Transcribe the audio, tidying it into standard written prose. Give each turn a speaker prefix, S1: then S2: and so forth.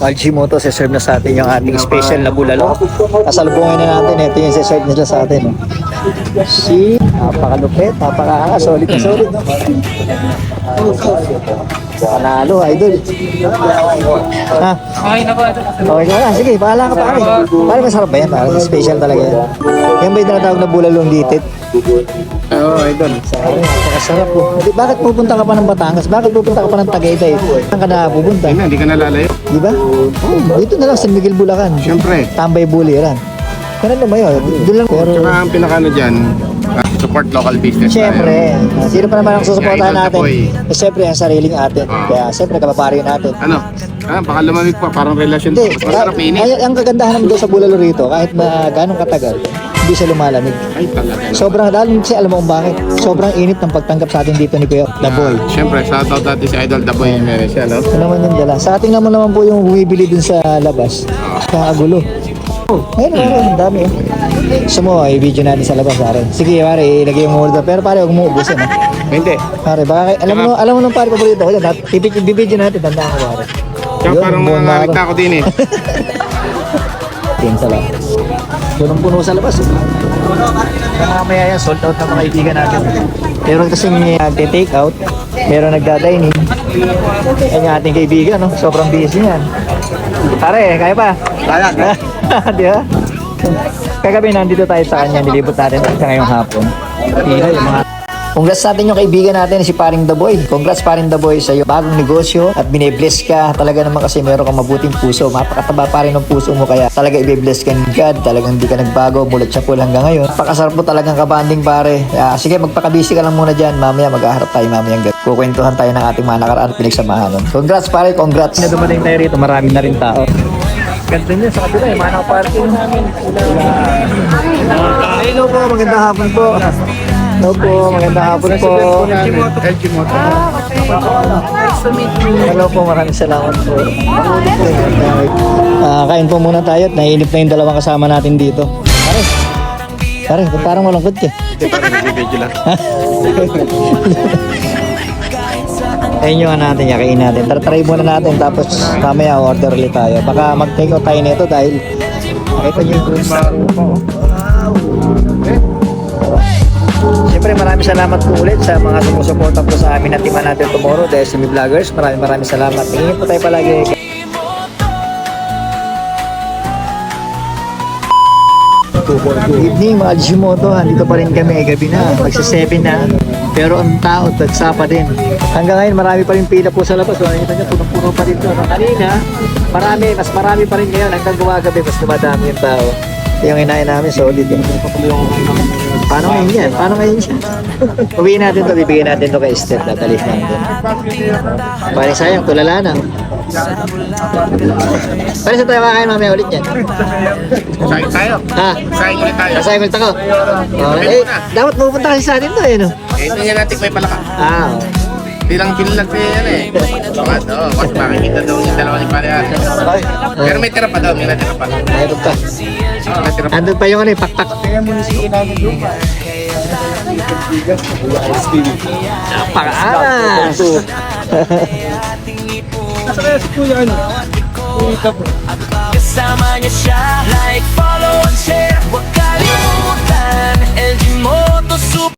S1: LG Moto, serve na sa atin yung ating special na bulalo. Kasalubungin na natin, ito yung serve nila sa atin. Si, napakalupit, solid na solid. Panalo, idol. Ha? Okay ka na, sige, bahala ka pa kami. Parang masarap ba yan? Parang special talaga yan. Yan ba yung tinatawag na bulalong litit?
S2: Oo, idol.
S1: Napakasarap po. Bakit pupunta ka pa ng Batangas? Bakit pupunta ka pa ng Tagaytay? Saan ka na pupunta?
S2: Hindi ka nalalayo.
S1: Di ba? Oh, dito na lang sa Miguel Bulacan.
S2: Siyempre.
S1: Tambay Buliran. Ganun naman yun. Doon lang. Pero,
S2: Tsaka ang pinakano dyan, support local business.
S1: siyempre, sino pa naman ang susuportahan
S2: Idol
S1: natin?
S2: Tapoy.
S1: Siyempre, ang sariling atin. Kaya, siyempre, kapaparin natin.
S2: Ano? Baka lumamig pa, parang relasyon.
S1: Hindi,
S2: Mas masarap init.
S1: ang kagandahan naman doon sa bulalo rito, kahit na ganong katagal, hindi siya lumalamig.
S2: Ay, talaga.
S1: Sobrang, dahil kasi alam mo kung bakit, sobrang init ng pagtanggap sa atin dito ni Kuya Daboy.
S2: Siyempre, shoutout natin si Idol Daboy. Meron siya, no?
S1: Ito naman yung dala. Sa ating naman po yung bumibili dun sa labas. Kakagulo. Ayun, pare, ang dami. Gusto mo, i-video natin sa labas, pare. Sige, pare, ilagay mo order. Pero pare, huwag mo ubusin, ha?
S2: Hindi.
S1: Pare, baka, alam mo nung pare, paborito ko yan. I-video natin, tandaan ko, pare.
S2: Tsaka
S1: Yun,
S2: parang
S1: buong
S2: nangalig
S1: araw.
S2: na ako din eh.
S1: Tingin sa labas. Punong-puno sa labas. Mamaya yan, sold out ng mga kaibigan natin. Meron kasing nag-take out, meron nagda-dining. Yan yung ating kaibigan, no? Sobrang busy yan. Pare, kaya pa?
S2: Kaya.
S1: Di ba? Kagabi nandito tayo sa kanya, nilibot natin sa ngayong hapon. Pila yung mga... Congrats sa atin yung kaibigan natin si Paring Daboy. Congrats Paring Daboy sa iyo bagong negosyo at bine-bless ka. Talaga naman kasi meron kang mabuting puso. Mapakataba pa rin ng puso mo kaya talaga i-bless ka ni God. Talagang hindi ka nagbago. Mulat siya po hanggang ngayon. Napakasarap mo talagang kabanding pare. Sige, magpakabisi ka lang muna dyan. Mamaya mag-aharap tayo mamayang gabi. Kukwentuhan tayo ng ating mga nakaraan at pinagsamahan nun. Congrats pare, congrats. Na dumating tayo rito, marami na rin tao. Ganda niya sa kabila eh, manang parking namin. Hello po, magandang hapon po. Hello po, magandang hapon po.
S2: LG Moto.
S1: Hello po, maraming salamat po. Kain po muna tayo at naiinip na yung dalawang kasama natin dito. Pare, parang malungkot ka.
S2: Hindi, parang nag-video lang.
S1: Ayun yung natin, yakain natin. Try muna natin tapos mamaya order ulit tayo. Baka mag-take out tayo nito dahil nakita nyo yung cruise. Siyempre maraming salamat po ulit sa mga sumusuporta po sa amin at Timan Natin Tomorrow, the SME Vloggers. Maraming salamat. Tingin po tayo palagi. Good evening mga Jimoto, andito pa rin kami, gabi na, magsa-7 na, pero ang tao, tagsa pa din. Hanggang ngayon, marami pa rin pila po sa labas, so nakita nyo, punong-puno pa rin ito. Kanina, mas marami pa rin ngayon, hanggang gumagabi, mas dumadami yung tao. Ito yung inain namin, solid. Paano ngayon yan? Uwiin natin to, bibigyan natin to kay Esther, datalis natin. Parang sayang, tulala na. Parang sa tayo kakain mamaya ulit yan.
S2: Sayang tayo.
S1: Ha?
S2: Sayang ulit tayo.
S1: Masaya ulit ako. Dapat pupunta kasi sa atin to eh, no?
S2: Hindi nga natin may palaka. Hindi lang kinilag na yan eh. Kasi makikita daw yung dalawa ni Parehas. Pero may tira pa daw, may natira pa.
S1: Mayroon pa.
S2: Natira pa.
S1: Andun pa yung ano eh, pakpak. Napaka-aras!
S3: Kasama niya siya, like, follow and share. Huwag kalimutan, LG Moto Super.